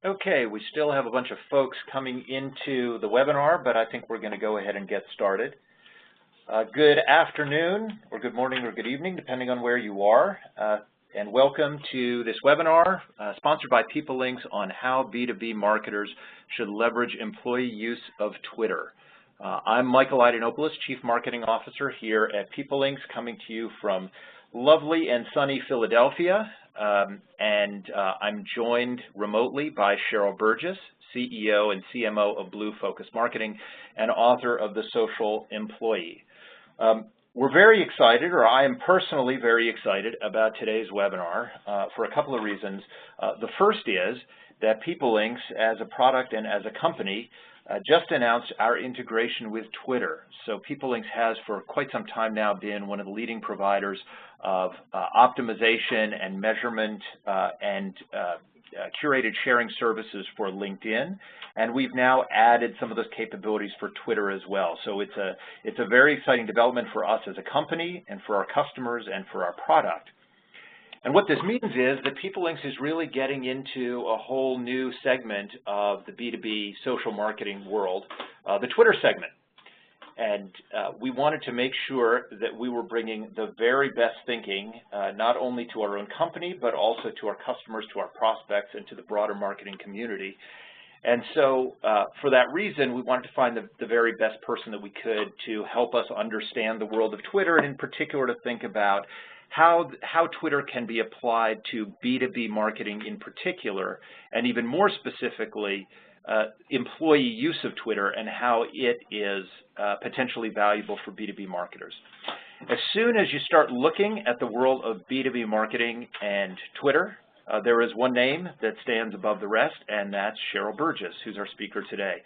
Okay, we still have a bunch of folks coming into the webinar, but I think we're going to go ahead and get started. Good afternoon, or good morning, or good evening, depending on where you are, and welcome to this webinar sponsored by PeopleLinks on how B2B marketers should leverage employee use of Twitter. I'm Michael Idenopoulos, Chief Marketing Officer here at PeopleLinks, coming to you from lovely and sunny Philadelphia. I'm joined remotely by Cheryl Burgess, CEO and CMO of Blue Focus Marketing and author of The Social Employee. We're very excited, or I am personally very excited about today's webinar for a couple of reasons. The first is that PeopleLinks as a product and as a company just announced our integration with Twitter. So PeopleLinks has for quite some time now been one of the leading providers of optimization and measurement and curated sharing services for LinkedIn, and we've now added some of those capabilities for Twitter as well. So it's a very exciting development for us as a company and for our customers and for our product. And what this means is that PeopleLinks is really getting into a whole new segment of the B2B social marketing world, the Twitter segment. And we wanted to make sure that we were bringing the very best thinking, not only to our own company, but also to our customers, to our prospects, and to the broader marketing community. And so for that reason, we wanted to find the very best person that we could to help us understand the world of Twitter, and in particular to think about how Twitter can be applied to B2B marketing in particular, and even more specifically, employee use of Twitter and how it is potentially valuable for B2B marketers. As soon as you start looking at the world of B2B marketing and Twitter, there is one name that stands above the rest, and that's Cheryl Burgess, who's our speaker today.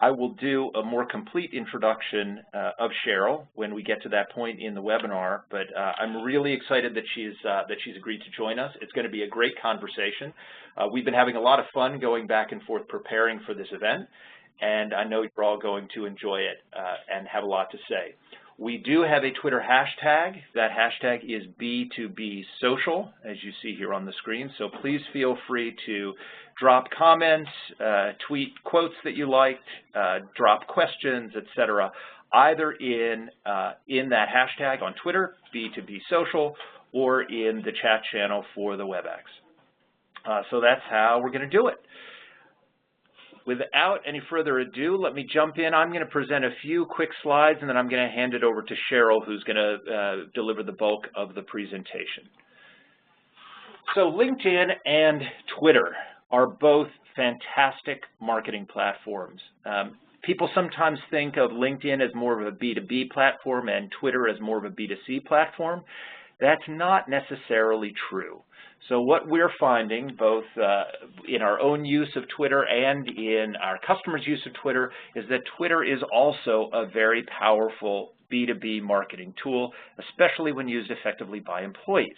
I will do a more complete introduction of Cheryl when we get to that point in the webinar, but I'm really excited that she's agreed to join us. It's going to be a great conversation. We've been having a lot of fun going back and forth preparing for this event, and I know you're all going to enjoy it and have a lot to say. We do have a Twitter hashtag. That hashtag is B2B Social, as you see here on the screen. So please feel free to drop comments, tweet quotes that you liked, drop questions, etc., either in that hashtag on Twitter, B2B Social, or in the chat channel for the WebEx. So that's how we're going to do it. Without any further ado, let me jump in. I'm going to present a few quick slides, and then I'm going to hand it over to Cheryl, who's going to deliver the bulk of the presentation. So LinkedIn and Twitter are both fantastic marketing platforms. People sometimes think of LinkedIn as more of a B2B platform and Twitter as more of a B2C platform. That's not necessarily true. So what we're finding, both in our own use of Twitter and in our customers' use of Twitter, is that Twitter is also a very powerful B2B marketing tool, especially when used effectively by employees.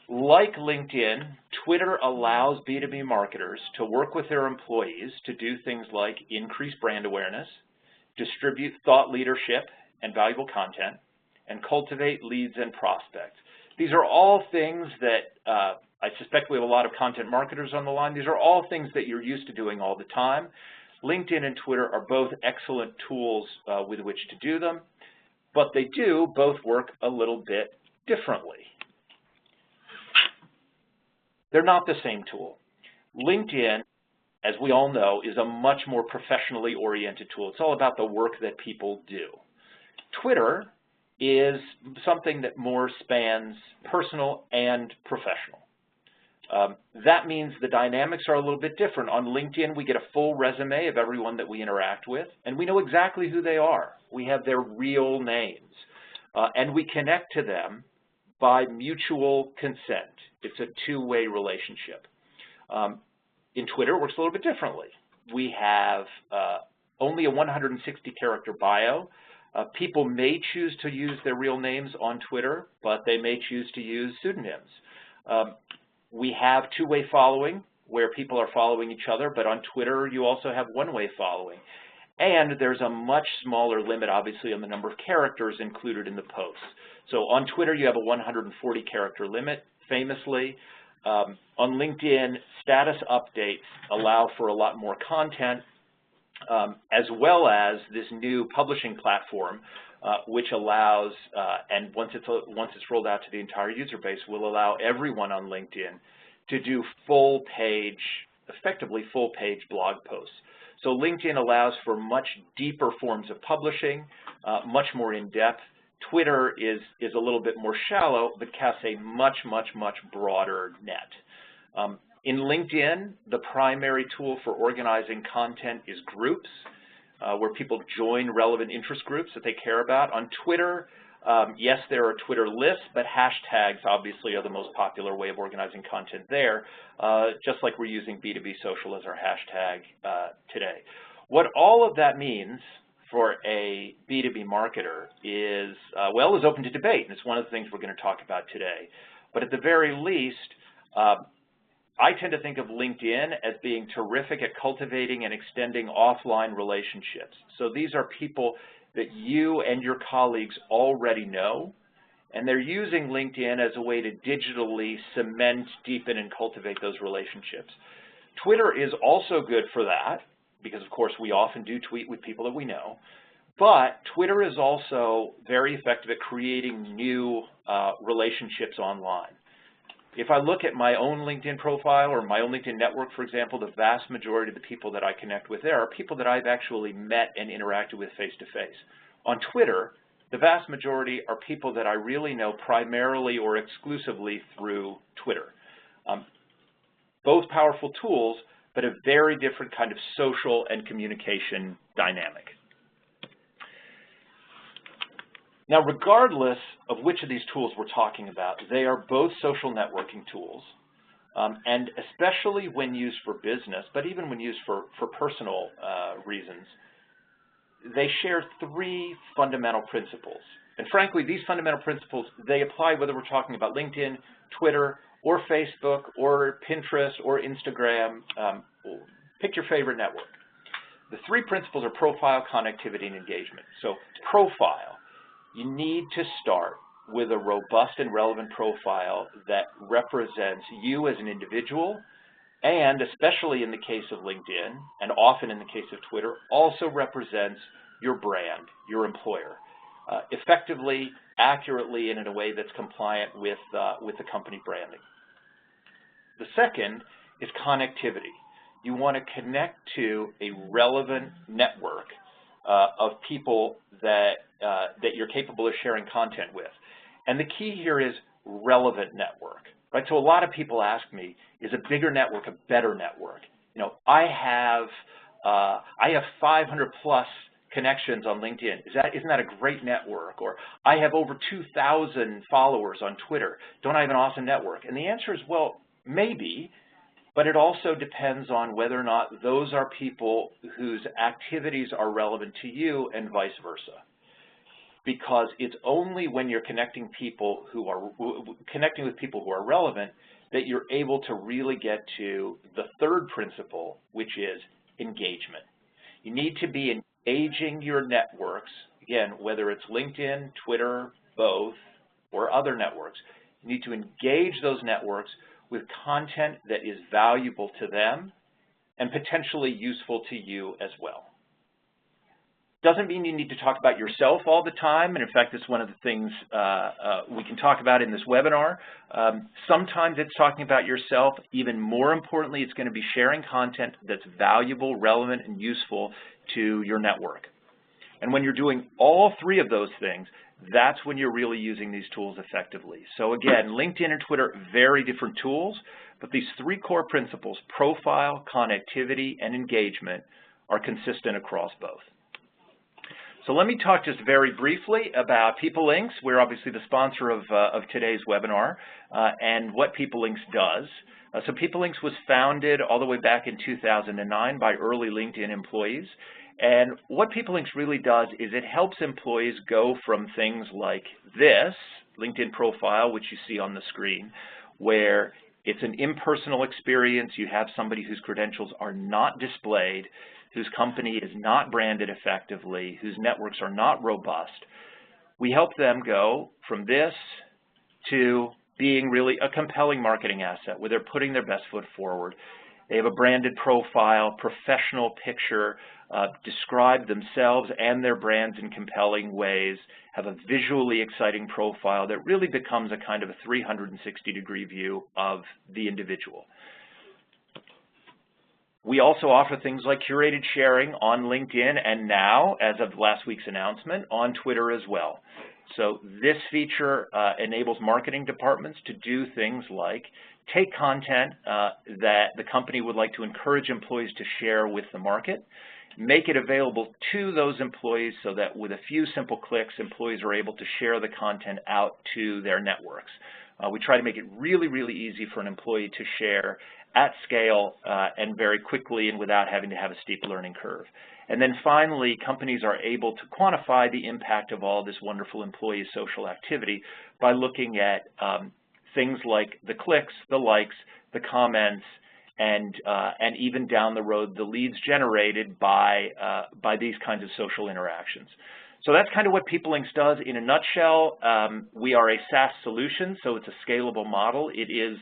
Like LinkedIn, Twitter allows B2B marketers to work with their employees to do things like increase brand awareness, distribute thought leadership and valuable content, and cultivate leads and prospects. These are all things that I suspect we have a lot of content marketers on the line. These are all things that you're used to doing all the time. LinkedIn and Twitter are both excellent tools with which to do them, but they do both work a little bit differently. They're not the same tool. LinkedIn, as we all know, is a much more professionally oriented tool. It's all about the work that people do. Twitter is something that more spans personal and professional. That means the dynamics are a little bit different. On LinkedIn, we get a full resume of everyone that we interact with, and we know exactly who they are. We have their real names, and we connect to them by mutual consent. It's a two-way relationship. In Twitter, it works a little bit differently. We have only a 160-character bio. People may choose to use their real names on Twitter, but they may choose to use pseudonyms. We have two-way following, where people are following each other, but on Twitter you also have one-way following. And there's a much smaller limit, obviously, on the number of characters included in the posts. So on Twitter you have a 140-character limit, famously. On LinkedIn, status updates allow for a lot more content, as well as this new publishing platform, which allows, and once it's rolled out to the entire user base, will allow everyone on LinkedIn to do effectively full-page blog posts. So LinkedIn allows for much deeper forms of publishing, much more in-depth. Twitter is a little bit more shallow, but casts a much broader net. In LinkedIn, the primary tool for organizing content is groups, where people join relevant interest groups that they care about. On Twitter, yes, there are Twitter lists, but hashtags obviously are the most popular way of organizing content there, just like we're using B2B social as our hashtag today. What all of that means for a B2B marketer is, well, is open to debate, and it's one of the things we're going to talk about today. But at the very least, I tend to think of LinkedIn as being terrific at cultivating and extending offline relationships. So these are people that you and your colleagues already know, and they're using LinkedIn as a way to digitally cement, deepen, and cultivate those relationships. Twitter is also good for that, because of course we often do tweet with people that we know, but Twitter is also very effective at creating new relationships online. If I look at my own LinkedIn profile or my own LinkedIn network, for example, the vast majority of the people that I connect with there are people that I've actually met and interacted with face-to-face. On Twitter, the vast majority are people that I really know primarily or exclusively through Twitter. Both powerful tools, but a very different kind of social and communication dynamic. Now, regardless of which of these tools we're talking about, they are both social networking tools, and especially when used for business, but even when used for personal reasons, they share three fundamental principles. And frankly, these fundamental principles, they apply whether we're talking about LinkedIn, Twitter, or Facebook, or Pinterest, or Instagram. Pick your favorite network. The three principles are profile, connectivity, and engagement. So profile. You need to start with a robust and relevant profile that represents you as an individual, and especially in the case of LinkedIn, and often in the case of Twitter, also represents your brand, your employer, effectively, accurately, and in a way that's compliant with the company branding. The second is connectivity. You want to connect to a relevant network of people that you're capable of sharing content with. And the key here is relevant network, right? So a lot of people ask me, is a bigger network a better network? You know, I have 500 plus connections on LinkedIn. Isn't that a great network? Or I have over 2,000 followers on Twitter. Don't I have an awesome network? And the answer is, well, maybe, but it also depends on whether or not those are people whose activities are relevant to you and vice versa. Because it's only when you're connecting with people who are relevant that you're able to really get to the third principle, which is engagement. You need to be engaging your networks, again, whether it's LinkedIn, Twitter, both, or other networks. You need to engage those networks with content that is valuable to them and potentially useful to you as well. Doesn't mean you need to talk about yourself all the time, and in fact, it's one of the things we can talk about in this webinar. Sometimes it's talking about yourself. Even more importantly, it's going to be sharing content that's valuable, relevant, and useful to your network. And when you're doing all three of those things, that's when you're really using these tools effectively. So again, LinkedIn and Twitter, very different tools, but these three core principles, profile, connectivity, and engagement, are consistent across both. So let me talk just very briefly about PeopleLinks. We're obviously the sponsor of today's webinar, and what PeopleLinks does. So PeopleLinks was founded all the way back in 2009 by early LinkedIn employees. And what PeopleLinks really does is it helps employees go from things like this LinkedIn profile, which you see on the screen, where it's an impersonal experience. You have somebody whose credentials are not displayed, whose company is not branded effectively, whose networks are not robust. We help them go from this to being really a compelling marketing asset where they're putting their best foot forward. They have a branded profile, professional picture, describe themselves and their brands in compelling ways, have a visually exciting profile that really becomes a kind of a 360-degree view of the individual. We also offer things like curated sharing on LinkedIn and now, as of last week's announcement, on Twitter as well. So this feature enables marketing departments to do things like take content that the company would like to encourage employees to share with the market, make it available to those employees so that with a few simple clicks, employees are able to share the content out to their networks. We try to make it really, really easy for an employee to share at scale and very quickly and without having to have a steep learning curve. And then finally, companies are able to quantify the impact of all this wonderful employee social activity by looking at things like the clicks, the likes, the comments, and even down the road, the leads generated by these kinds of social interactions. So that's kind of what PeopleLinks does in a nutshell. We are a SaaS solution, so it's a scalable model. It is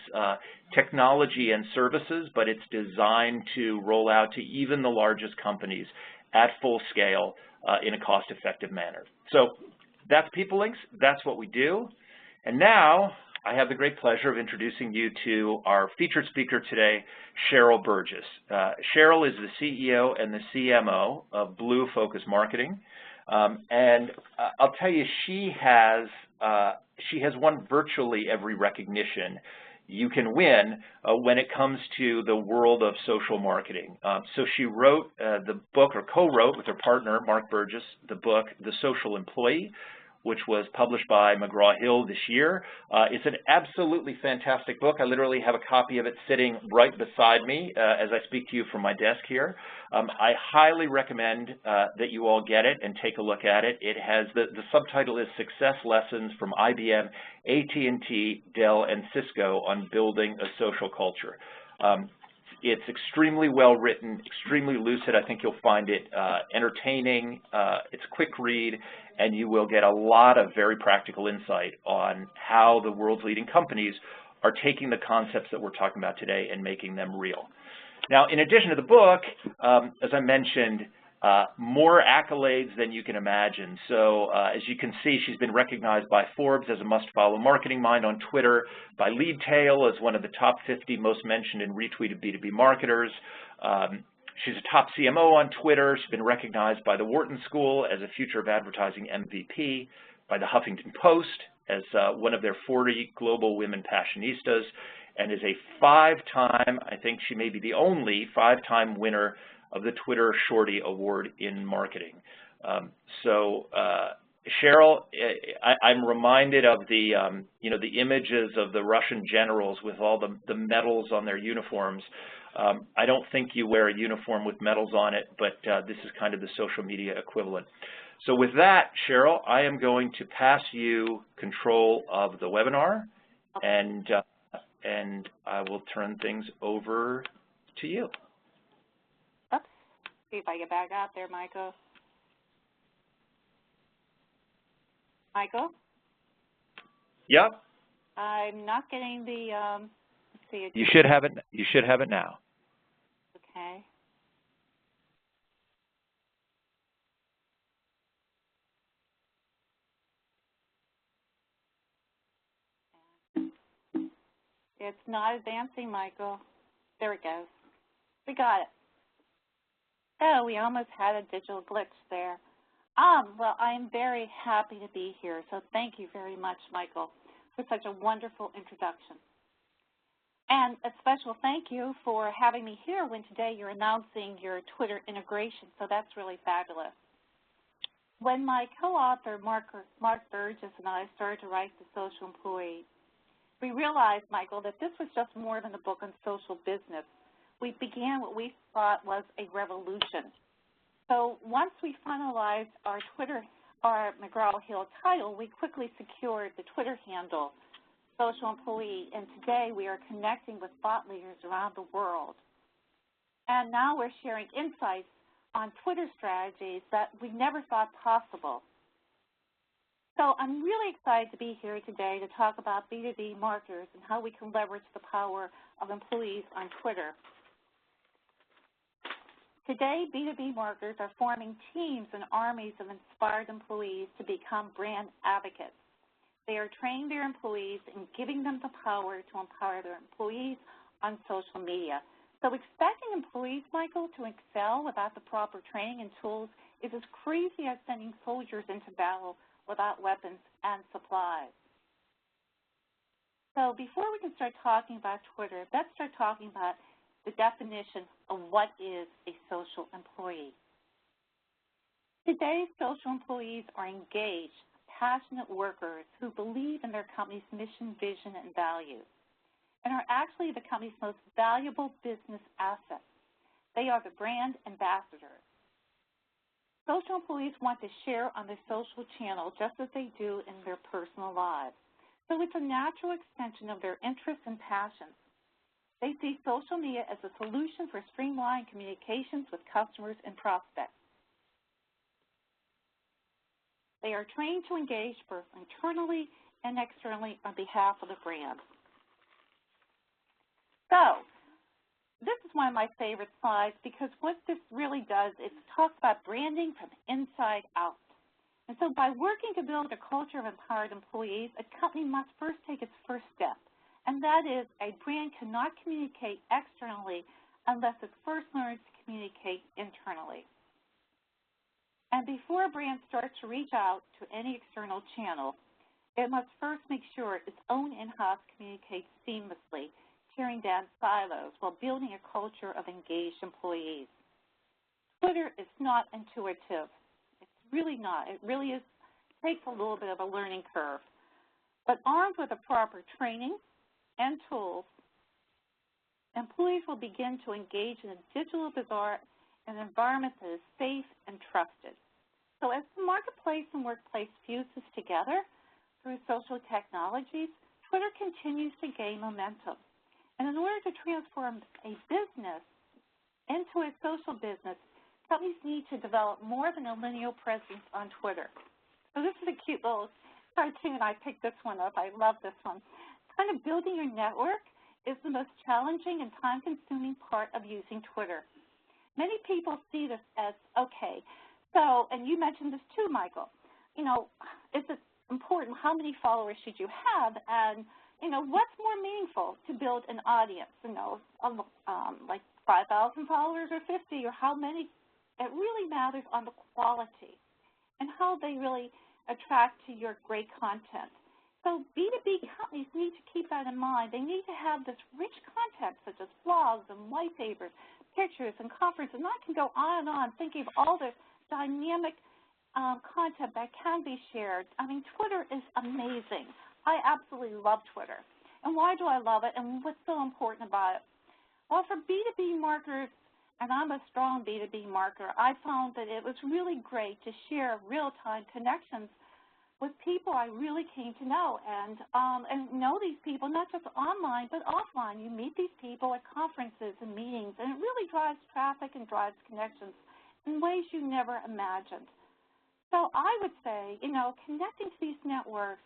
technology and services, but it's designed to roll out to even the largest companies at full scale in a cost-effective manner. So that's PeopleLinks. That's what we do. And now I have the great pleasure of introducing you to our featured speaker today, Cheryl Burgess. Cheryl is the CEO and the CMO of Blue Focus Marketing. And I'll tell you, she has won virtually every recognition you can win when it comes to the world of social marketing. So she wrote the book, or co-wrote with her partner, Mark Burgess, the book, The Social Employee, which was published by McGraw-Hill this year. It's an absolutely fantastic book. I literally have a copy of it sitting right beside me as I speak to you from my desk here. I highly recommend that you all get it and take a look at it. It has, the subtitle is Success Lessons from IBM, AT&T, Dell, and Cisco on Building a Social Culture. It's extremely well written, extremely lucid. I think you'll find it entertaining. It's a quick read, and you will get a lot of very practical insight on how the world's leading companies are taking the concepts that we're talking about today and making them real. Now, in addition to the book, as I mentioned, more accolades than you can imagine. So as you can see, she's been recognized by Forbes as a must-follow marketing mind on Twitter, by Leadtail as one of the top 50 most mentioned and retweeted B2B marketers. She's a top CMO on Twitter. She's been recognized by the Wharton School as a Future of Advertising MVP, by the Huffington Post as one of their 40 global women passionistas, and is a five-time, I think she may be the only five-time winner of the Twitter Shorty Award in marketing. Cheryl, I'm reminded of the, the images of the Russian generals with all the medals on their uniforms. I don't think you wear a uniform with medals on it, but this is kind of the social media equivalent. So with that, Cheryl, I am going to pass you control of the webinar, and I will turn things over to you. Oops. See if I get back out there, Michael. Michael? Yep. I'm not getting the, let's see. You should have it. You should have it now. Okay. It's not advancing, Michael. There it goes. We got it. Oh, we almost had a digital glitch there. Well, I'm very happy to be here, so thank you very much, Michael, for such a wonderful introduction. And a special thank you for having me here when today you're announcing your Twitter integration, so that's really fabulous. When my co-author, Mark Burgess, and I started to write The Social Employee, we realized, Michael, that this was just more than a book on social business. We began what we thought was a revolution. So once we finalized our McGraw-Hill title, we quickly secured the Twitter handle, Social Employee, and today we are connecting with thought leaders around the world. And now we're sharing insights on Twitter strategies that we never thought possible. So I'm really excited to be here today to talk about B2B marketers and how we can leverage the power of employees on Twitter. Today, B2B marketers are forming teams and armies of inspired employees to become brand advocates. They are training their employees and giving them the power to empower their employees on social media. So expecting employees, Michael, to excel without the proper training and tools is as crazy as sending soldiers into battle without weapons and supplies. So before we can start talking about Twitter, let's start talking about the definition of what is a social employee. Today, social employees are engaged, passionate workers who believe in their company's mission, vision, and values, and are actually the company's most valuable business asset. They are the brand ambassadors. Social employees want to share on their social channel just as they do in their personal lives. So it's a natural extension of their interests and passions. They see social media as a solution for streamlined communications with customers and prospects. They are trained to engage both internally and externally on behalf of the brand. So, this is one of my favorite slides because what this really does is talk about branding from inside out. And so by working to build a culture of empowered employees, a company must first take its first step, and that is a brand cannot communicate externally unless it first learns to communicate internally. And before a brand starts to reach out to any external channel, it must first make sure its own in-house communicates seamlessly, tearing down silos while building a culture of engaged employees. Twitter is not intuitive. It's really not. It really takes a little bit of a learning curve. But armed with the proper training and tools, employees will begin to engage in a digital bazaar, an environment that is safe and trusted. So as the marketplace and workplace fuses together through social technologies, Twitter continues to gain momentum. And in order to transform a business into a social business, companies need to develop more than a linear presence on Twitter. So this is a cute little cartoon. I picked this one up. I love this one. Kind of building your network is the most challenging and time-consuming part of using Twitter. Many people see this as, okay, so, and you mentioned this too, Michael, you know, is it important how many followers should you have, and you know, what's more meaningful to build an audience, you know, like 5,000 followers or 50 or how many? It really matters on the quality and how they really attract to your great content. So B2B companies need to keep that in mind. They need to have this rich content such as blogs and white papers, pictures and conferences, and I can go on and on thinking of all the dynamic content that can be shared. I mean, Twitter is amazing. I absolutely love Twitter. And why do I love it, and what's so important about it? Well, for B2B marketers, and I'm a strong B2B marketer, I found that it was really great to share real-time connections with people I really came to know and know these people, not just online, but offline. You meet these people at conferences and meetings, and it really drives traffic and drives connections in ways you never imagined. So I would say, you know, connecting to these networks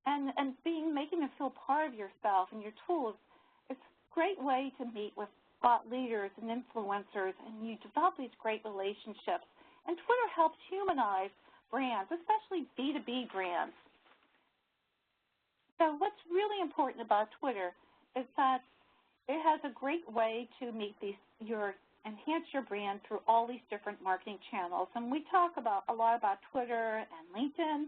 and making them feel part of yourself and your tools, it's a great way to meet with thought leaders and influencers, and you develop these great relationships. And Twitter helps humanize brands, especially B2B brands. So what's really important about Twitter is that it has a great way to meet enhance your brand through all these different marketing channels. And we talk a lot about Twitter and LinkedIn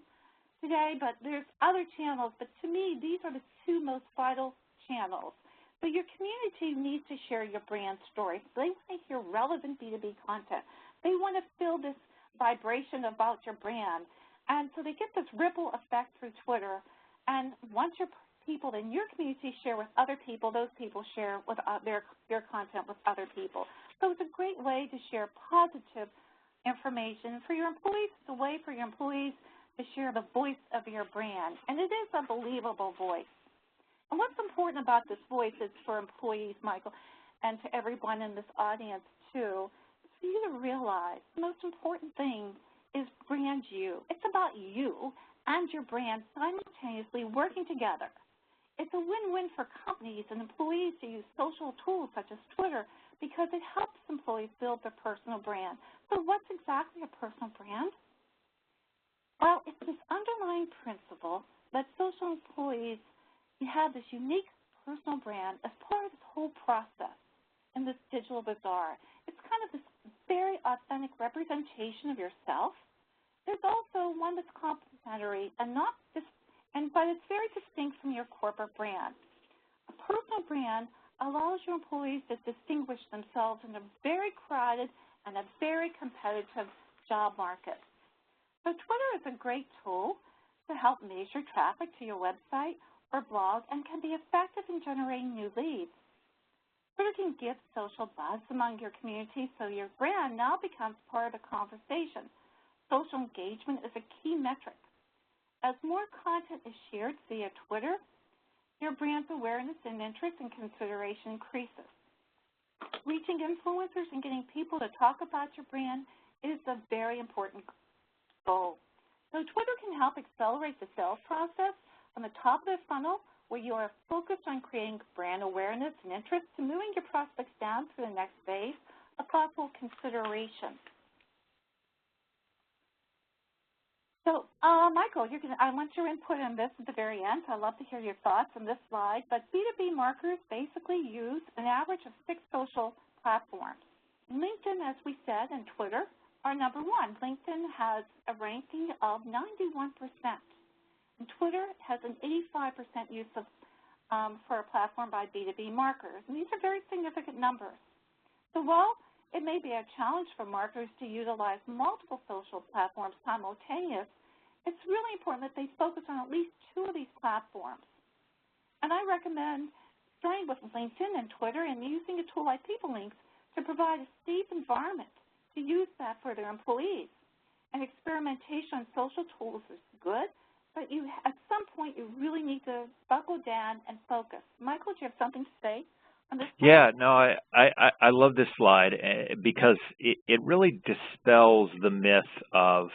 today, but there's other channels, but to me, these are the two most vital channels. So your community needs to share your brand story. They want to hear relevant B2B content. They want to feel this vibration about your brand. And so they get this ripple effect through Twitter. And once your people in your community share with other people, those people share with their content with other people. So it's a great way to share positive information. For your employees, it's a way for your employees to share the voice of your brand. And it is a believable voice. And what's important about this voice is for employees, Michael, and to everyone in this audience too, is for you to realize the most important thing is brand you. It's about you, and your brand simultaneously working together. It's a win-win for companies and employees to use social tools such as Twitter because it helps employees build their personal brand. So what's exactly a personal brand? Well, it's this underlying principle that social employees have this unique personal brand as part of this whole process in this digital bazaar. It's kind of this very authentic representation of yourself. There's also one that's complementary and but it's very distinct from your corporate brand. A personal brand allows your employees to distinguish themselves in a very crowded and a very competitive job market. So Twitter is a great tool to help measure traffic to your website or blog and can be effective in generating new leads. Twitter can give social buzz among your community so your brand now becomes part of the conversation. Social engagement is a key metric. As more content is shared via Twitter, your brand's awareness and interest and consideration increases. Reaching influencers and getting people to talk about your brand is a very important goal. So Twitter can help accelerate the sales process on the top of the funnel where you are focused on creating brand awareness and interest to moving your prospects down to the next phase of thoughtful consideration. So, Michael, I want your input on this at the very end. I'd love to hear your thoughts on this slide. But B2B marketers basically use an average of 6 social platforms. LinkedIn, as we said, and Twitter are number 1. LinkedIn has a ranking of 91%. And Twitter has an 85% use of for a platform by B2B marketers. And these are very significant numbers. So while it may be a challenge for marketers to utilize multiple social platforms simultaneously, it's really important that they focus on at least 2 of these platforms. And I recommend starting with LinkedIn and Twitter and using a tool like PeopleLinks to provide a safe environment to use that for their employees. And experimentation on social tools is good, but at some point you really need to buckle down and focus. Michael, do you have something to say? Yeah, no, I love this slide because it really dispels the myth of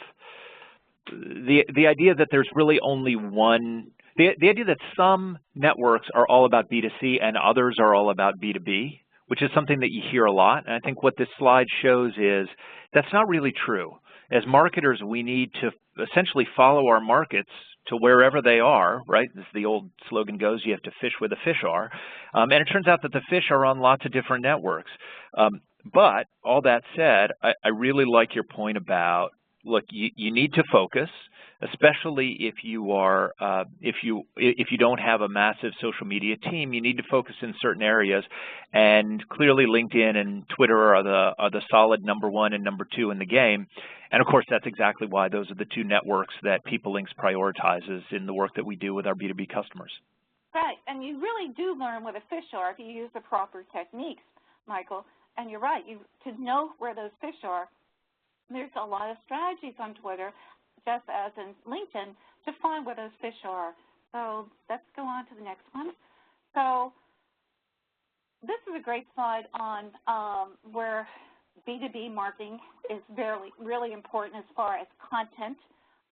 the idea that there's really only one, the idea that some networks are all about B2C and others are all about B2B, which is something that you hear a lot. And I think what this slide shows is that's not really true. As marketers, we need to essentially follow our markets to wherever they are, right? As the old slogan goes, you have to fish where the fish are. And it turns out that the fish are on lots of different networks. But all that said, I really like your point about, look, you need to focus, especially if you are if you don't have a massive social media team. You need to focus in certain areas, and clearly LinkedIn and Twitter are the solid number 1 and number 2 in the game. And of course, that's exactly why those are the 2 networks that PeopleLinks prioritizes in the work that we do with our B2B customers. Right, and you really do learn where the fish are if you use the proper techniques, Michael. And you're right, to know where those fish are, there's a lot of strategies on Twitter, just as in LinkedIn, to find where those fish are. So let's go on to the next one. So this is a great slide on where B2B marketing is really important as far as content.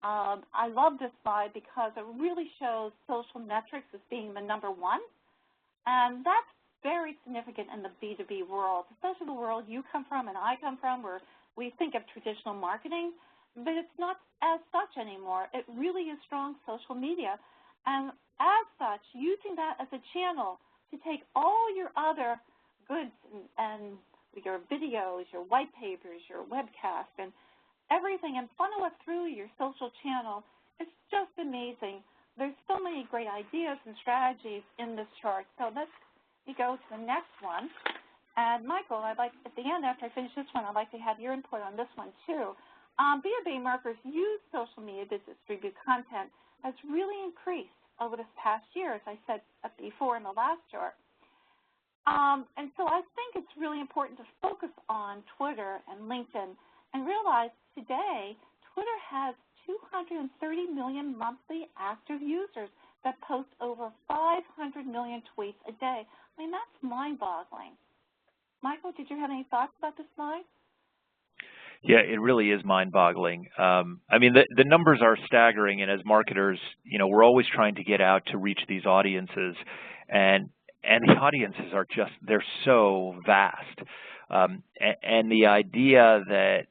I love this slide because it really shows social metrics as being the number 1. And that's very significant in the B2B world, especially the world you come from and I come from, where we think of traditional marketing, but it's not as such anymore. It really is strong social media. And as such, using that as a channel to take all your other goods and your videos, your white papers, your webcast, and everything, and funnel it through your social channel, it's just amazing. There's so many great ideas and strategies in this chart. So let's go to the next one. And Michael, I'd like, at the end, after I finish this one, I'd like to have your input on this one too. B2B marketers use social media to distribute content has really increased over this past year, as I said before in the last chart. And so I think it's really important to focus on Twitter and LinkedIn and realize today Twitter has 230 million monthly active users that post over 500 million tweets a day. I mean, that's mind-boggling. Michael, did you have any thoughts about this slide? Yeah, it really is mind-boggling. I mean, the numbers are staggering, and as marketers, you know, we're always trying to get out to reach these audiences, and the audiences are just, they're so vast. And the idea that,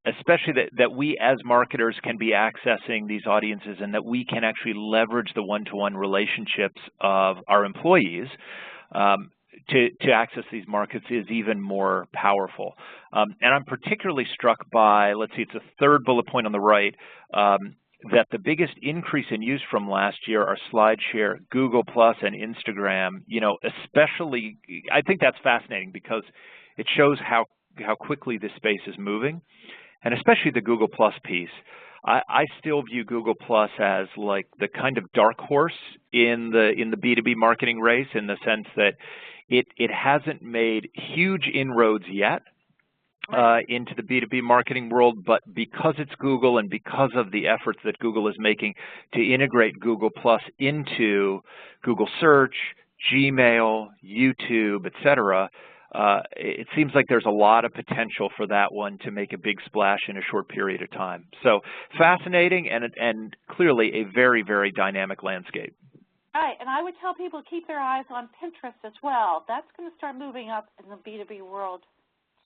especially that we as marketers can be accessing these audiences and that we can actually leverage the one-to-one relationships of our employees to access these markets is even more powerful. And I'm particularly struck by, let's see, it's the third bullet point on the right, that the biggest increase in use from last year are SlideShare, Google Plus, and Instagram. You know, especially, I think that's fascinating because it shows how quickly this space is moving, and especially the Google Plus piece. I still view Google Plus as like the kind of dark horse in the B2B marketing race, in the sense that it hasn't made huge inroads yet into the B2B marketing world, but because it's Google and because of the efforts that Google is making to integrate Google Plus into Google Search, Gmail, YouTube, et cetera, it seems like there's a lot of potential for that one to make a big splash in a short period of time. So fascinating and clearly a very, very dynamic landscape. Right, and I would tell people to keep their eyes on Pinterest as well. That's going to start moving up in the B2B world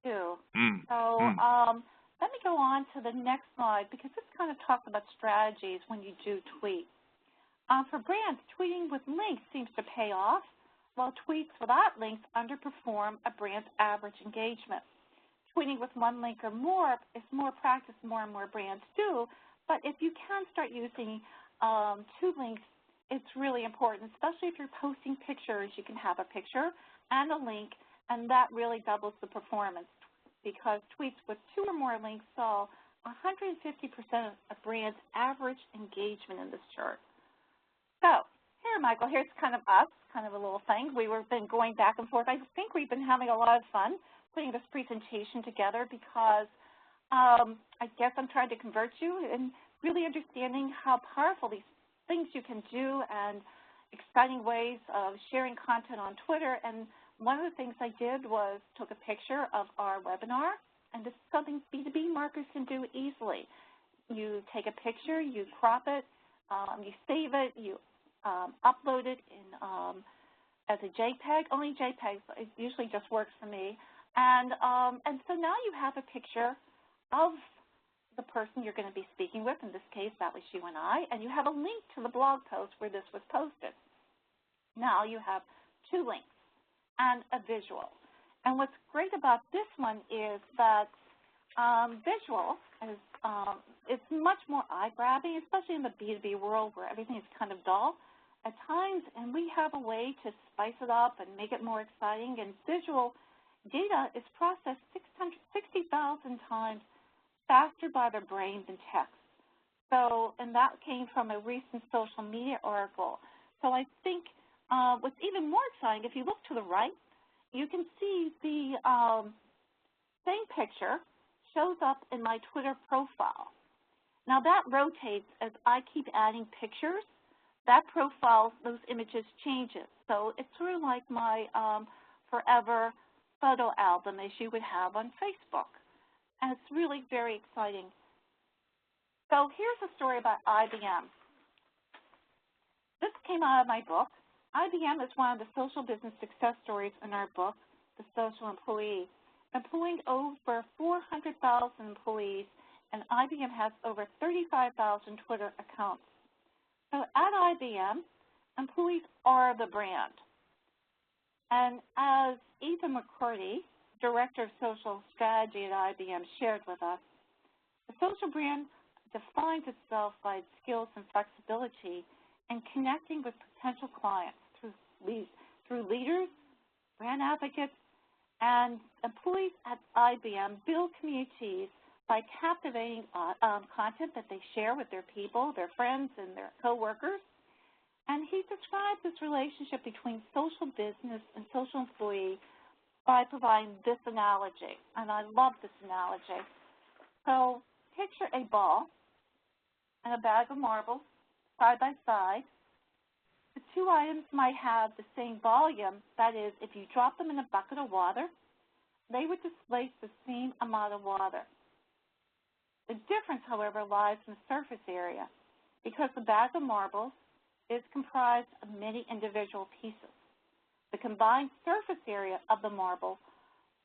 too. Let me go on to the next slide, because this kind of talks about strategies when you do tweet. For brands, tweeting with links seems to pay off, while tweets without links underperform a brand's average engagement. Tweeting with one link or more is more practice more and more brands do, but if you can start using 2 links, it's really important, especially if you're posting pictures. You can have a picture and a link, and that really doubles the performance, because tweets with 2 or more links saw 150% of brand's average engagement in this chart. So here, Michael, here's kind of us, kind of a little thing. We've been going back and forth. I think we've been having a lot of fun putting this presentation together, because I guess I'm trying to convert you and really understanding how powerful these things you can do and exciting ways of sharing content on Twitter. And one of the things I did was took a picture of our webinar, and this is something B2B marketers can do easily. You take a picture, you crop it, you save it, you upload it in as a JPEG. Only JPEGs, it usually just works for me. And so now you have a picture of the person you're going to be speaking with. In this case, that was you and I, and you have a link to the blog post where this was posted. Now you have 2 links and a visual. And what's great about this one is that visual is it's much more eye-grabbing, especially in the B2B world where everything is kind of dull at times, and we have a way to spice it up and make it more exciting. And visual data is processed 60,000 times faster by their brain than text. So, and that came from a recent social media article. So I think what's even more exciting, if you look to the right, you can see the same picture shows up in my Twitter profile. Now that rotates as I keep adding pictures. That profile, those images changes. So it's sort of like my forever photo album as you would have on Facebook. And it's really very exciting. So here's a story about IBM. This came out of my book. IBM is one of the social business success stories in our book, The Social Employee. Employing over 400,000 employees, and IBM has over 35,000 Twitter accounts. So at IBM, employees are the brand. And as Eva McCurdy, Director of Social Strategy at IBM, shared with us, the social brand defines itself by its skills and flexibility in connecting with potential clients through leaders, brand advocates, and employees at IBM build communities by captivating content that they share with their people, their friends, and their coworkers. And he described this relationship between social business and social employee by providing this analogy, and I love this analogy. So picture a ball and a bag of marbles side by side. The 2 items might have the same volume. That is, if you drop them in a bucket of water, they would displace the same amount of water. The difference, however, lies in the surface area, because the bag of marbles is comprised of many individual pieces. The combined surface area of the marble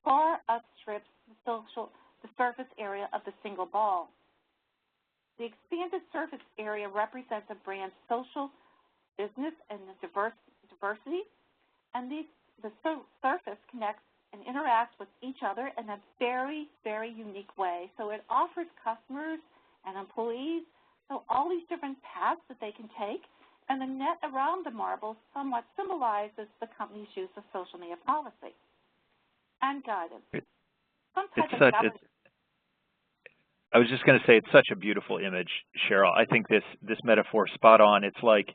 far outstrips the surface area of the single ball. The expanded surface area represents a brand's social, business, and diversity, and the surface connects and interacts with each other in a very, very unique way. So it offers customers and employees all these different paths that they can take, and the net around the marble somewhat symbolizes the company's use of social media policy and guidance. I was just going to say, it's such a beautiful image, Cheryl. I think this metaphor is spot on. It's like,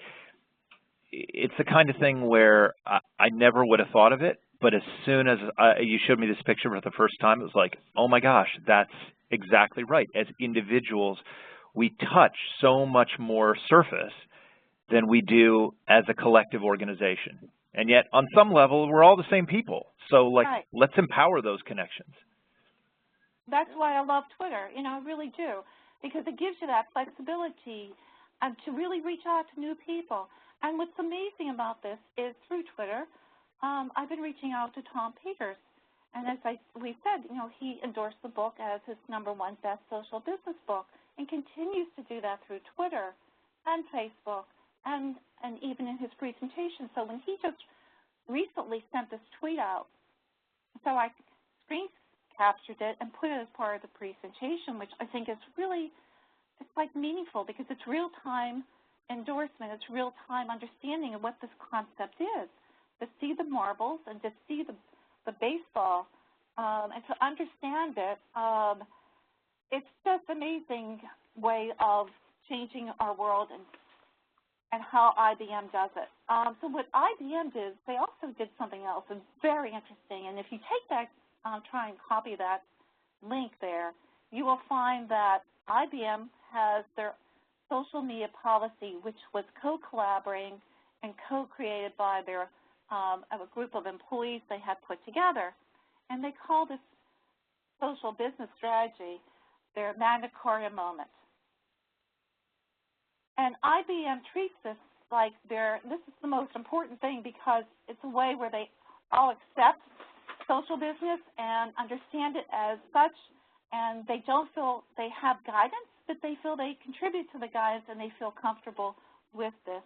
it's the kind of thing where I never would have thought of it, but as soon as you showed me this picture for the first time, it was like, oh my gosh, that's exactly right. As individuals, we touch so much more surface than we do as a collective organization. And yet, on some level, we're all the same people. So, like, right. Let's empower those connections. That's why I love Twitter, I really do, because it gives you that flexibility to really reach out to new people. And what's amazing about this is through Twitter, I've been reaching out to Tom Peters. And as we said, he endorsed the book as his #1 best social business book and continues to do that through Twitter and Facebook and even in his presentation. So when he just recently sent this tweet out, so I screen captured it and put it as part of the presentation, which I think is really, it's like meaningful because it's real-time endorsement, it's real-time understanding of what this concept is. To see the marbles and to see the baseball and to understand it, it's just an amazing way of changing our world and how IBM does it. So what IBM did, they also did something else that's very interesting. And if you take that, try and copy that link there, you will find that IBM has their social media policy, which was co-collaborating and co-created by their a group of employees they had put together. And they call this social business strategy their Magna Carta moment. And IBM treats this like this is the most important thing because it's a way where they all accept social business and understand it as such, and they don't feel they have guidance, but they feel they contribute to the guidance and they feel comfortable with this.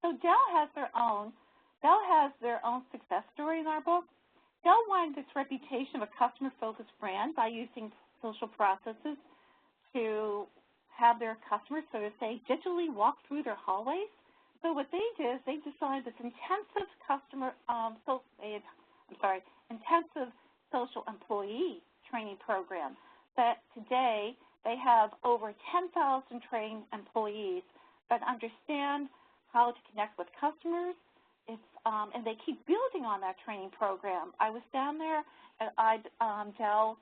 So Dell has their own success story in our book. Dell won its reputation of a customer-focused brand by using social processes to have their customers, so to say, digitally walk through their hallways. So what they did is they designed this intensive intensive social employee training program that today they have over 10,000 trained employees that understand how to connect with customers. And they keep building on that training program. I was down there at Dell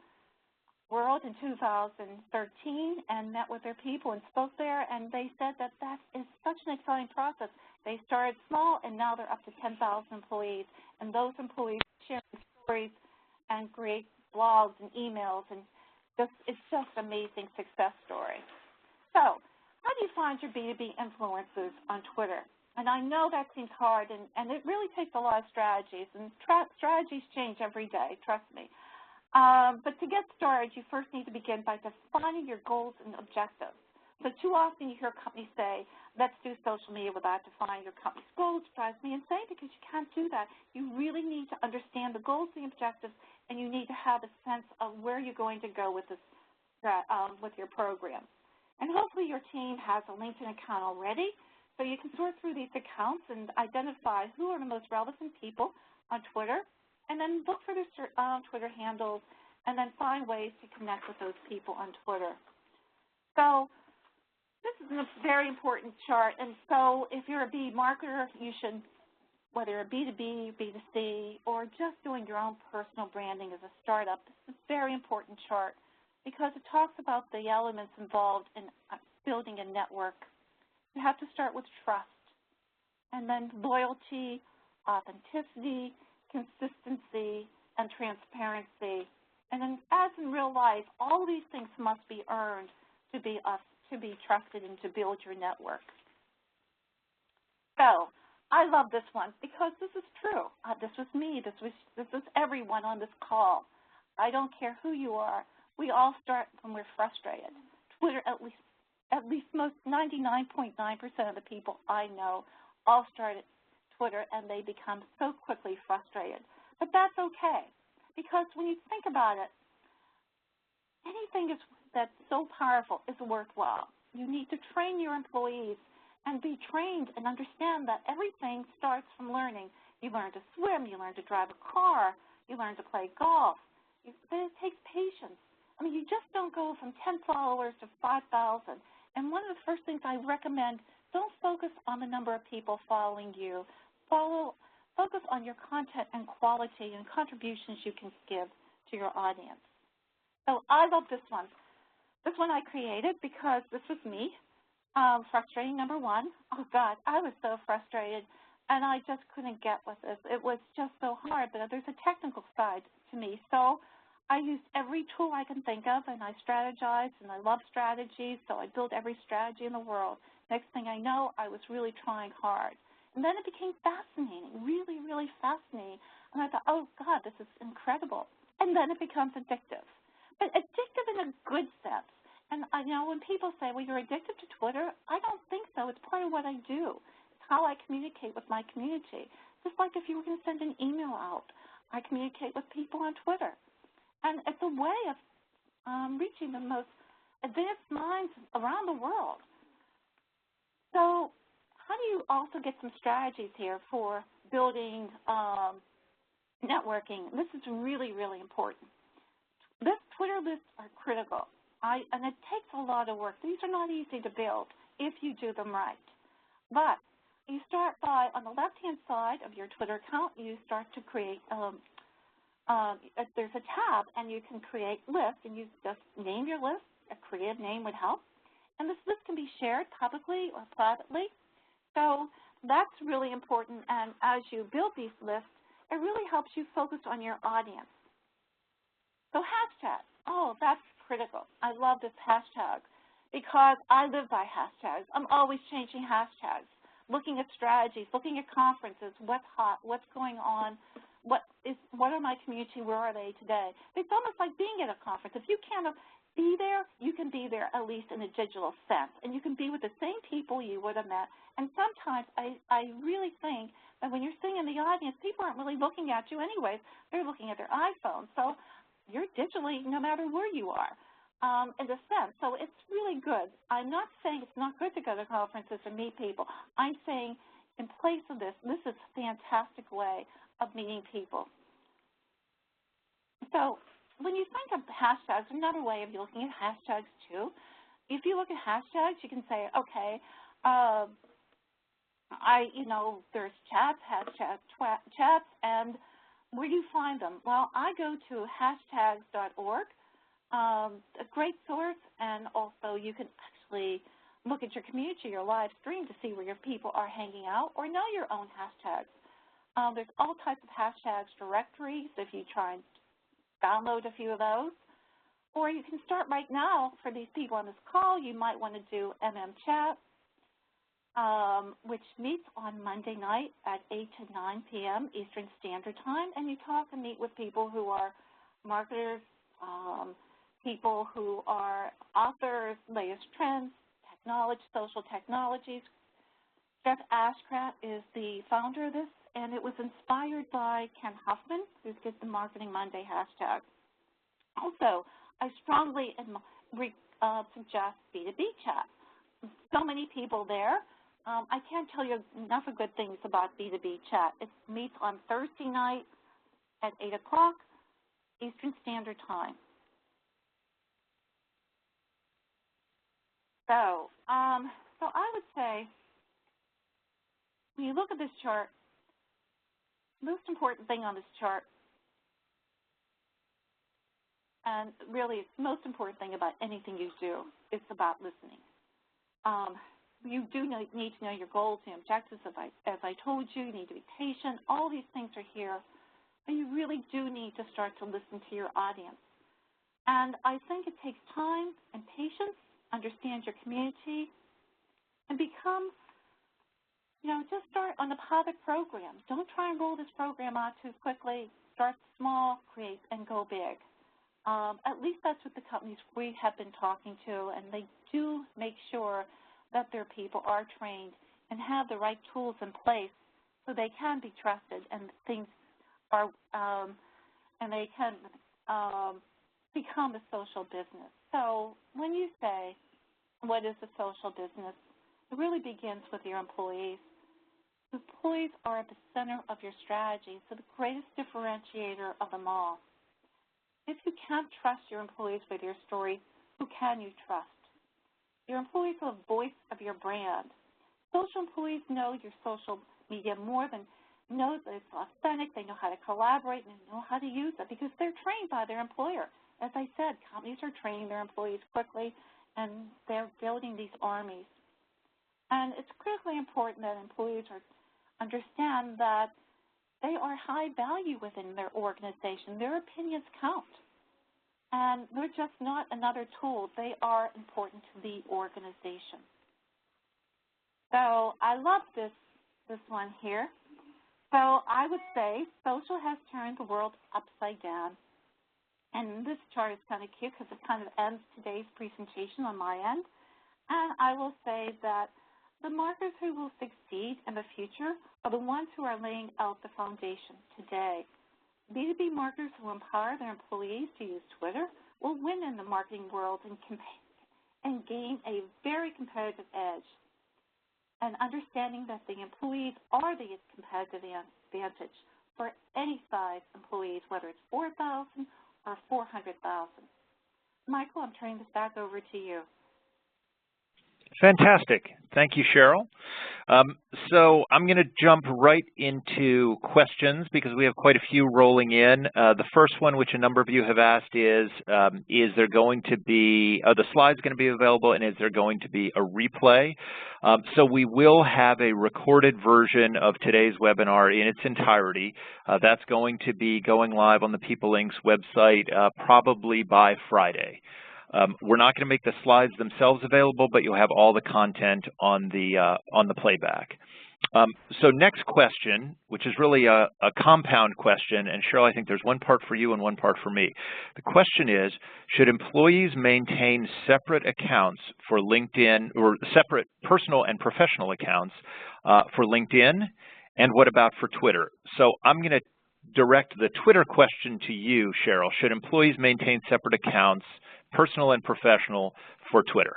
World in 2013 and met with their people and spoke there, and they said that is such an exciting process. They started small, and now they're up to 10,000 employees, and those employees share stories and create blogs and emails, and it's just an amazing success story. So how do you find your B2B influencers on Twitter? And I know that seems hard, and it really takes a lot of strategies, and strategies change every day, trust me. But to get started, you first need to begin by defining your goals and objectives. So too often you hear companies say, let's do social media without defining your company's goals. It drives me insane because you can't do that. You really need to understand the goals and the objectives, and you need to have a sense of where you're going to go with this, with your program. And hopefully your team has a LinkedIn account already, so you can sort through these accounts and identify who are the most relevant people on Twitter, and then look for their Twitter handles, and then find ways to connect with those people on Twitter. So this is a very important chart, and so if you're a B marketer, you should, whether you're B2B, B2C, or just doing your own personal branding as a startup, this is a very important chart because it talks about the elements involved in building a network. You have to start with trust, and then loyalty, authenticity, consistency, and transparency. And then as in real life, all these things must be earned to be trusted and to build your network. So I love this one because this is true. This was me. This was everyone on this call. I don't care who you are. We all start when we're frustrated. Twitter, at least most 99.9% of the people I know all start at Twitter and they become so quickly frustrated. But that's okay, because when you think about it, anything that's so powerful is worthwhile. You need to train your employees and be trained and understand that everything starts from learning. You learn to swim, you learn to drive a car, you learn to play golf. But it takes patience. I mean, you just don't go from 10 followers to 5,000. And one of the first things I recommend, don't focus on the number of people following you. Focus on your content and quality and contributions you can give to your audience. So I love this one. This one I created because this was me. Frustrating, number one. Oh, God, I was so frustrated, and I just couldn't get with this. It was just so hard, but there's a technical side to me. So I used every tool I can think of, and I strategized, and I love strategies, so I built every strategy in the world. Next thing I know, I was really trying hard. And then it became fascinating, really, really fascinating. And I thought, oh, God, this is incredible. And then it becomes addictive. But addictive in a good sense. And when people say, well, you're addicted to Twitter, I don't think so. It's part of what I do. It's how I communicate with my community. Just like if you were going to send an email out, I communicate with people on Twitter. And it's a way of reaching the most advanced minds around the world. So how do you also get some strategies here for building networking? This is really, really important. This Twitter lists are critical, and it takes a lot of work. These are not easy to build if you do them right. But you start by, on the left-hand side of your Twitter account, you start to create, there's a tab, and you can create lists, and you just name your list. A creative name would help. And this list can be shared publicly or privately. So that's really important, and as you build these lists, it really helps you focus on your audience. So hashtags, oh, that's critical. I love this hashtag because I live by hashtags. I'm always changing hashtags, looking at strategies, looking at conferences, what's hot, what's going on, what are my community, where are they today? It's almost like being at a conference. If you can't be there, you can be there at least in a digital sense, and you can be with the same people you would have met. And sometimes I really think that when you're sitting in the audience, people aren't really looking at you anyways. They're looking at their iPhone. So you're digitally no matter where you are in a sense. So it's really good. I'm not saying it's not good to go to conferences and meet people. I'm saying in place of this, this is a fantastic way of meeting people. So when you think of hashtags, another way of looking at hashtags too, if you look at hashtags, you can say, okay, there's chats, hashtag chats, and where do you find them? Well, I go to hashtags.org, a great source, and also you can actually look at your community, your live stream to see where your people are hanging out, or know your own hashtags. There's all types of hashtags directories if you try and download a few of those. Or you can start right now for these people on this call. You might want to do Chat, which meets on Monday night at 8 to 9 p.m. Eastern Standard Time, and you talk and meet with people who are marketers, people who are authors, latest trends, technology, social technologies. Jeff Ashcraft is the founder of this, and it was inspired by Ken Huffman, who's got the Marketing Monday hashtag. Also, I strongly suggest B2B chat. So many people there. I can't tell you enough of good things about B2B chat. It meets on Thursday night at 8 o'clock Eastern Standard Time. So I would say, when you look at this chart, the most important thing on this chart, and really it's the most important thing about anything you do, is about listening. You do need to know your goals and objectives. As I told you, you need to be patient. All these things are here, but you really do need to start to listen to your audience. And I think it takes time and patience understand your community, and become, just start on the pilot program. Don't try and roll this program out too quickly. Start small, create, and go big. At least that's what the companies we have been talking to, and they do make sure that their people are trained and have the right tools in place so they can be trusted and things are, and they can become a social business. So when you say, what is a social business, it really begins with your employees. Employees are at the center of your strategy, so the greatest differentiator of them all. If you can't trust your employees with your story, who can you trust? Your employees are the voice of your brand. Social employees know your social media more than know that it's authentic. They know how to collaborate and know how to use it because they're trained by their employer. As I said, companies are training their employees quickly, and they're building these armies. And it's critically important that employees understand that they are high value within their organization. Their opinions count. And they're just not another tool. They are important to the organization. So I love this one here. So I would say social has turned the world upside down. And this chart is kind of cute because it kind of ends today's presentation on my end. And I will say that the marketers who will succeed in the future are the ones who are laying out the foundation today. B2B marketers who empower their employees to use Twitter will win in the marketing world and gain a very competitive edge. And understanding that the employees are the competitive advantage for any size employees, whether it's 4,000 or 400,000. Michael, I'm turning this back over to you. Fantastic. Thank you, Cheryl. So I'm going to jump right into questions because we have quite a few rolling in. The first one, which a number of you have asked, is there going to be, are the slides going to be available, and is there going to be a replay? So we will have a recorded version of today's webinar in its entirety. That's going to be going live on the People Inc.'s website probably by Friday. We're not going to make the slides themselves available, but you'll have all the content on the playback. So next question, which is really a compound question, and Cheryl, I think there's one part for you and one part for me. The question is, should employees maintain separate accounts for LinkedIn, or separate personal and professional accounts for LinkedIn, and what about for Twitter? So I'm going to direct the Twitter question to you, Cheryl. Should employees maintain separate accounts, personal and professional, for Twitter?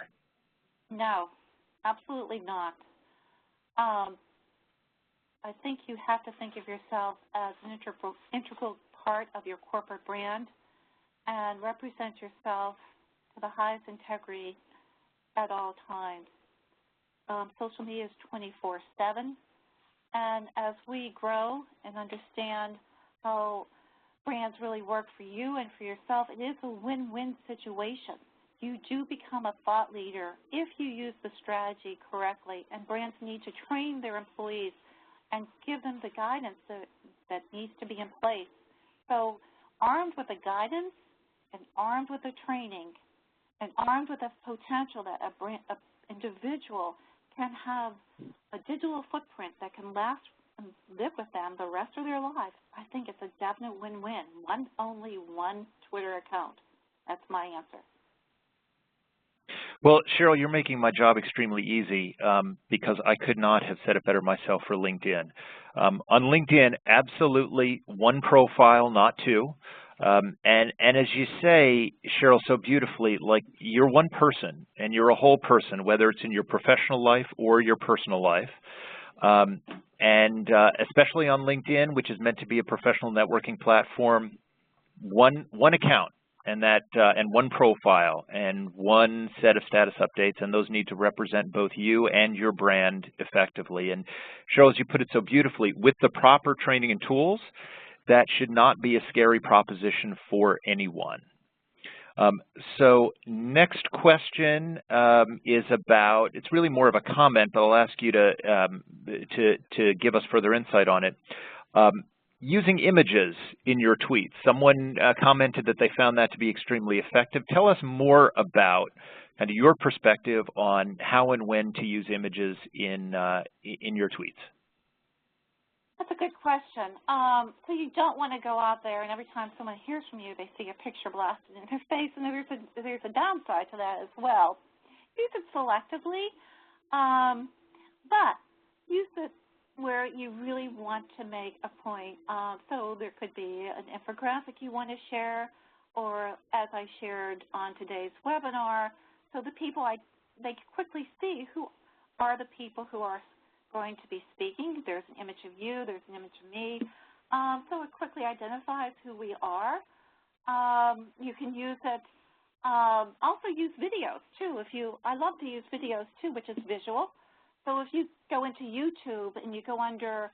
No, absolutely not. I think you have to think of yourself as an integral part of your corporate brand and represent yourself to the highest integrity at all times. Social media is 24/7, and as we grow and understand how brands really work for you and for yourself, it is a win-win situation. You do become a thought leader if you use the strategy correctly, and brands need to train their employees and give them the guidance that needs to be in place. So armed with the guidance and armed with the training and armed with the potential that an individual can have a digital footprint that can last and live with them the rest of their lives, I think it's a definite win-win. Only one Twitter account. That's my answer. Well, Cheryl, you're making my job extremely easy because I could not have said it better myself for LinkedIn. On LinkedIn, absolutely one profile, not two. And as you say, Cheryl, so beautifully, like, you're one person and you're a whole person, whether it's in your professional life or your personal life. And especially on LinkedIn, which is meant to be a professional networking platform, one account and one profile and one set of status updates, and those need to represent both you and your brand effectively. And Cheryl, as you put it so beautifully, with the proper training and tools, that should not be a scary proposition for anyone. So next question is about, it's really more of a comment, but I'll ask you to give us further insight on it. Using images in your tweets. Someone commented that they found that to be extremely effective. Tell us more about kind of your perspective on how and when to use images in your tweets. That's a good question. So you don't want to go out there and every time someone hears from you, they see a picture blasted in their face, and there's a downside to that as well. Use it selectively, but use it where you really want to make a point. So there could be an infographic you want to share, or as I shared on today's webinar, so the people they quickly see who are the people who are going to be speaking. There's an image of you, there's an image of me, so it quickly identifies who we are. You can use it, also use videos too. I love to use videos too, which is visual. So if you go into YouTube and you go under,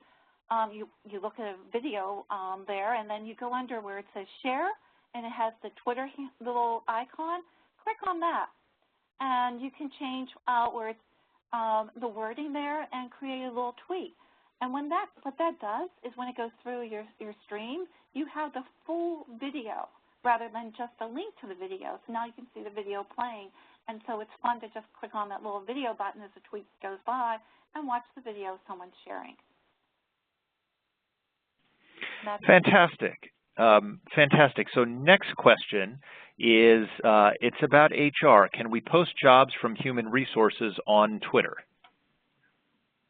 you look at a video there, and then you go under where it says share, and it has the Twitter little icon, click on that. And you can change where it's the wording there and create a little tweet. And what that does is when it goes through your stream, you have the full video rather than just a link to the video. So now you can see the video playing. And so it's fun to just click on that little video button as the tweet goes by and watch the video someone's sharing. Fantastic. Fantastic. So next question is, it's about HR. Can we post jobs from human resources on Twitter?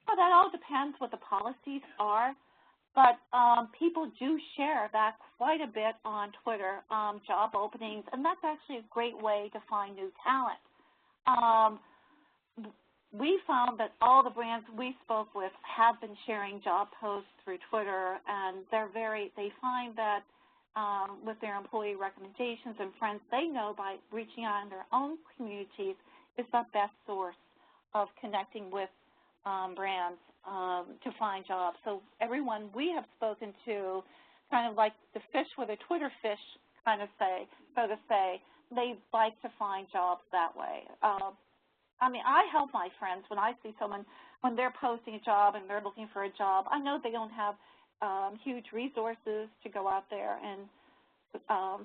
Well, that all depends what the policies are, but people do share that quite a bit on Twitter, job openings, and that's actually a great way to find new talent. We found that all the brands we spoke with have been sharing job posts through Twitter, and they find that with their employee recommendations and friends they know by reaching out in their own communities is the best source of connecting with brands to find jobs. So everyone we have spoken to, kind of like the fish with a Twitter fish kind of so to say, they like to find jobs that way. I mean, I help my friends when I see someone, when they're posting a job and they're looking for a job. I know they don't have huge resources to go out there and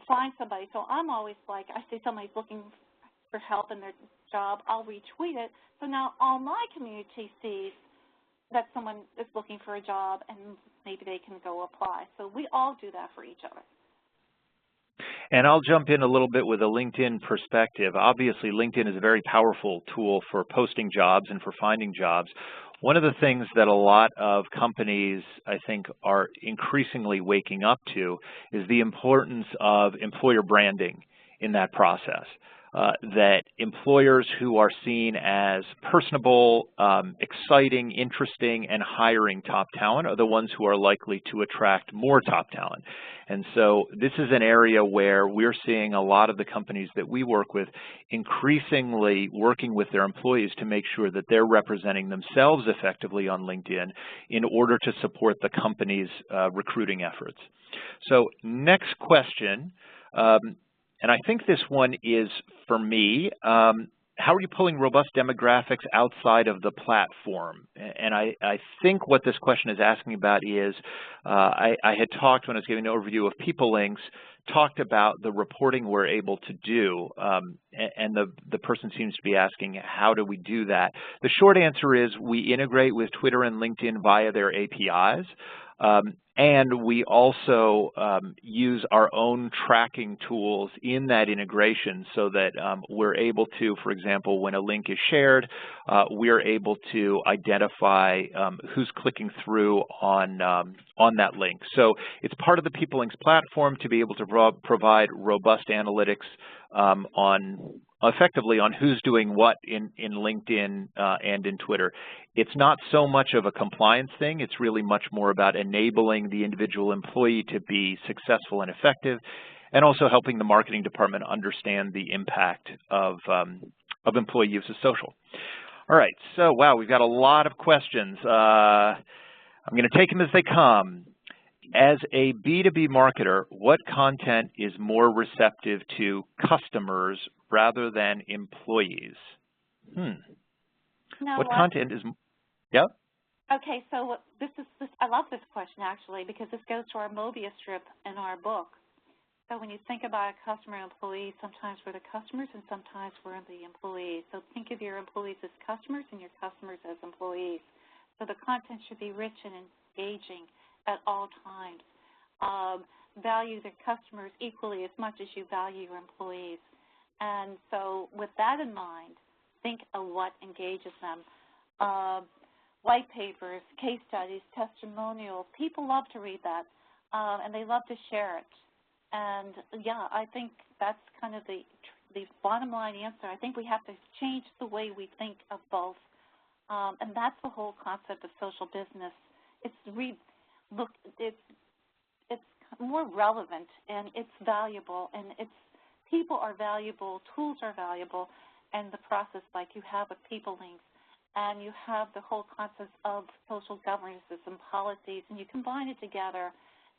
find somebody. So I'm always like, I see somebody's looking for help in their job, I'll retweet it. So now all my community sees that someone is looking for a job and maybe they can go apply. So we all do that for each other. And I'll jump in a little bit with a LinkedIn perspective. Obviously, LinkedIn is a very powerful tool for posting jobs and for finding jobs. One of the things that a lot of companies, I think, are increasingly waking up to is the importance of employer branding in that process. That employers who are seen as personable, exciting, interesting, and hiring top talent are the ones who are likely to attract more top talent. And so this is an area where we're seeing a lot of the companies that we work with increasingly working with their employees to make sure that they're representing themselves effectively on LinkedIn in order to support the company's recruiting efforts. So next question. And I think this one is for me. How are you pulling robust demographics outside of the platform? And I think what this question is asking about is, I had talked when I was giving an overview of People Links, talked about the reporting we're able to do, and the person seems to be asking, how do we do that? The short answer is we integrate with Twitter and LinkedIn via their APIs. And we also use our own tracking tools in that integration so that we're able to, for example, when a link is shared, we're able to identify who's clicking through on that link. So it's part of the People Links platform to be able to provide robust analytics effectively on who's doing what in LinkedIn and in Twitter. It's not so much of a compliance thing. It's really much more about enabling the individual employee to be successful and effective, and also helping the marketing department understand the impact of employee use of social. All right, so wow, we've got a lot of questions. I'm going to take them as they come. As a B2B marketer, what content is more receptive to customers rather than employees? What content is, yeah? Okay, so I love this question actually because this goes to our Mobius strip in our book. So when you think about a customer and employee, sometimes we're the customers and sometimes we're the employees. So think of your employees as customers and your customers as employees. So the content should be rich and engaging at all times. Value the customers equally as much as you value your employees. And so with that in mind, think of what engages them. White papers, case studies, testimonials, people love to read that, and they love to share it. And, yeah, I think that's kind of the bottom line answer. I think we have to change the way we think of both. And that's the whole concept of social business. It's more relevant, and it's valuable, and people are valuable, tools are valuable, and the process like you have with People Links, and you have the whole concept of social governances and policies, and you combine it together,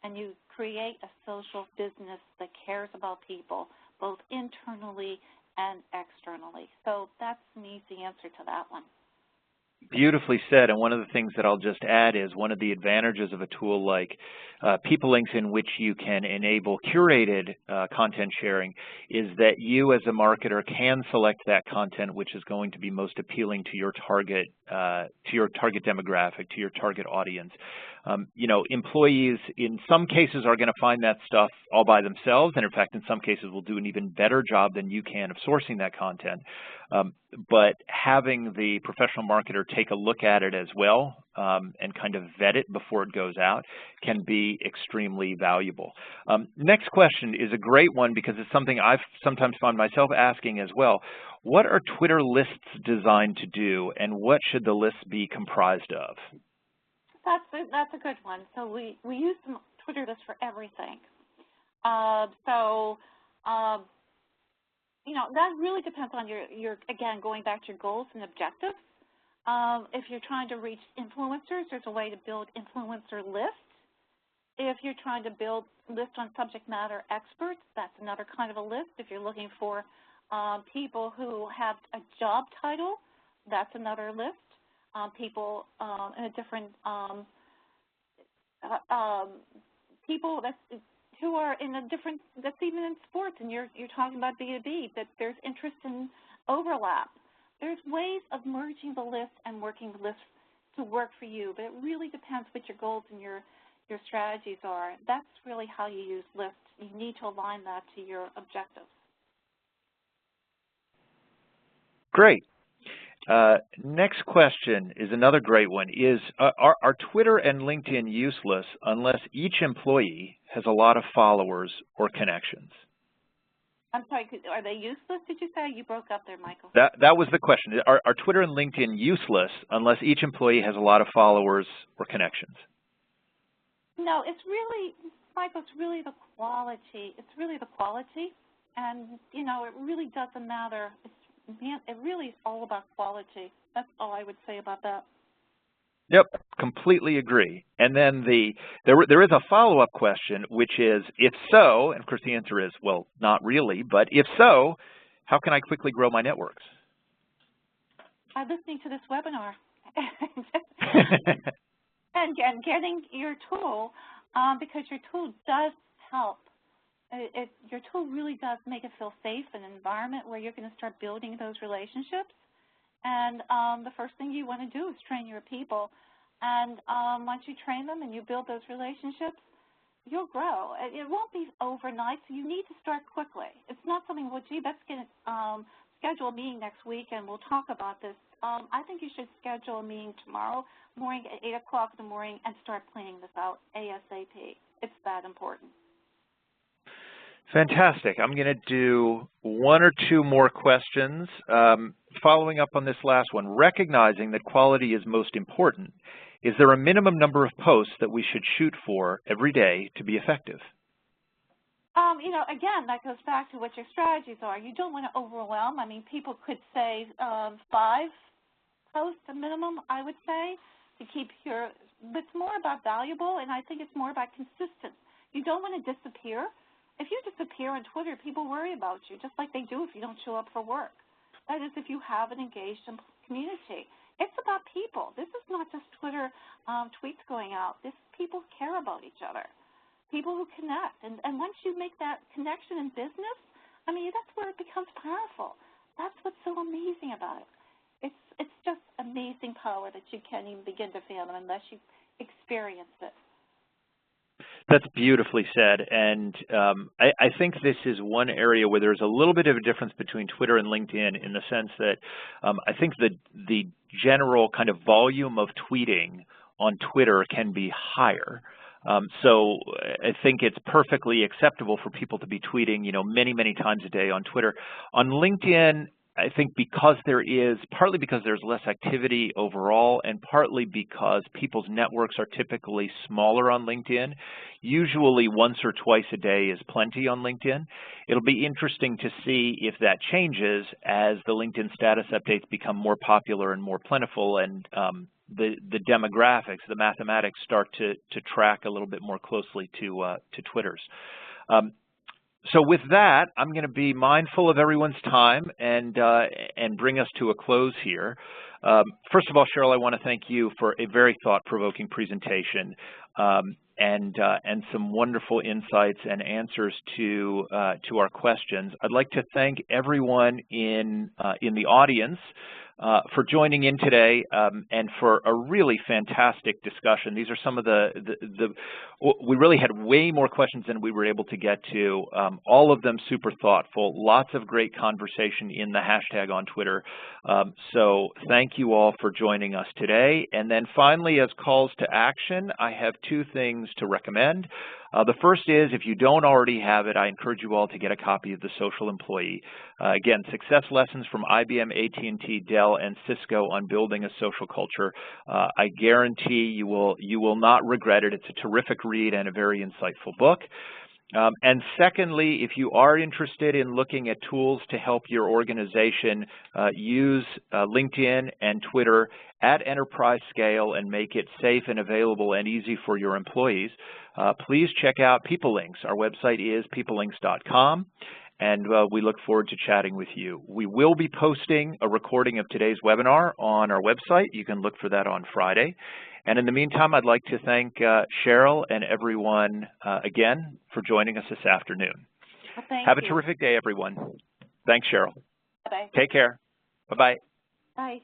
and you create a social business that cares about people, both internally and externally. So that's an easy answer to that one. Beautifully said, and one of the things that I'll just add is one of the advantages of a tool like People Links, in which you can enable curated content sharing, is that you as a marketer can select that content which is going to be most appealing to your target demographic, to your target audience. You know, employees in some cases are going to find that stuff all by themselves, and in fact in some cases will do an even better job than you can of sourcing that content. But having the professional marketer take a look at it as well and kind of vet it before it goes out can be extremely valuable. Next question is a great one because it's something I've sometimes found myself asking as well. What are Twitter lists designed to do, and what should the lists be comprised of? That's a good one. So we use the Twitter list for everything. You know, that really depends on your again, going back to your goals and objectives. If you're trying to reach influencers, there's a way to build influencer lists. If you're trying to build lists on subject matter experts, that's another kind of a list. If you're looking for people who have a job title, that's another list. People in a different people who are in a different, that's even in sports, and you're talking about B2B, that there's interest in overlap. There's ways of merging the list and working the list to work for you, but it really depends what your goals and your strategies are. That's really how you use lists. You need to align that to your objectives. Great. Next question is another great one. Are Twitter and LinkedIn useless unless each employee has a lot of followers or connections? I'm sorry, are they useless, did you say? You broke up there, Michael. That was the question. Are Twitter and LinkedIn useless unless each employee has a lot of followers or connections? No, it's really, Michael, it's really the quality. It's really the quality. And, you know, it really doesn't matter. It really is all about quality. That's all I would say about that. Yep, completely agree. And then there is a follow-up question, which is, if so, and of course the answer is, well, not really, but if so, how can I quickly grow my networks? By listening to this webinar and getting your tool, because your tool does help. Your tool really does make it feel safe, an environment where you're going to start building those relationships. And the first thing you want to do is train your people. And once you train them and you build those relationships, you'll grow. It won't be overnight, so you need to start quickly. It's not something, well, gee, let's schedule a meeting next week and we'll talk about this. I think you should schedule a meeting tomorrow morning at 8 o'clock in the morning and start planning this out ASAP. It's that important. Fantastic. I'm going to do one or two more questions. Following up on this last one, recognizing that quality is most important, is there a minimum number of posts that we should shoot for every day to be effective? You know, again, that goes back to what your strategies are. You don't want to overwhelm. I mean, people could say 5 posts a minimum, I would say, to keep your, but it's more about valuable, and I think it's more about consistent. You don't want to disappear. If you disappear on Twitter, people worry about you, just like they do if you don't show up for work. That is, if you have an engaged community. It's about people. This is not just Twitter tweets going out. People care about each other. people who connect. And once you make that connection in business, I mean, that's where it becomes powerful. That's what's so amazing about it. It's just amazing power that you can't even begin to fathom unless you experience it. That's beautifully said, and I think this is one area where there's a little bit of a difference between Twitter and LinkedIn in the sense that I think the general kind of volume of tweeting on Twitter can be higher. So I think it's perfectly acceptable for people to be tweeting, many, many times a day on Twitter. On LinkedIn, I think partly because there's less activity overall, and partly because people's networks are typically smaller on LinkedIn. Usually once or twice a day is plenty on LinkedIn. It'll be interesting to see if that changes as the LinkedIn status updates become more popular and more plentiful, and the demographics, the mathematics start to track a little bit more closely to Twitter's. So with that, I'm going to be mindful of everyone's time and bring us to a close here. First of all, Cheryl, I want to thank you for a very thought-provoking presentation and some wonderful insights and answers to our questions. I'd like to thank everyone in the audience for joining in today and for a really fantastic discussion. These are some of we really had way more questions than we were able to get to. All of them super thoughtful, lots of great conversation in the hashtag on Twitter. So thank you all for joining us today. And then finally, as calls to action, I have two things to recommend. The first is, if you don't already have it, I encourage you all to get a copy of The Social Employee. Again, success lessons from IBM, AT&T, Dell, and Cisco on building a social culture. I guarantee you will not regret it. It's a terrific read and a very insightful book. And secondly, if you are interested in looking at tools to help your organization use LinkedIn and Twitter at enterprise scale and make it safe and available and easy for your employees, please check out PeopleLinks. Our website is peoplelinks.com, and we look forward to chatting with you. We will be posting a recording of today's webinar on our website. You can look for that on Friday. And in the meantime, I'd like to thank Cheryl and everyone again for joining us this afternoon. Well, thank Have you. a terrific day, everyone. Thanks, Cheryl. Bye-bye. Take care. Bye-bye. Bye.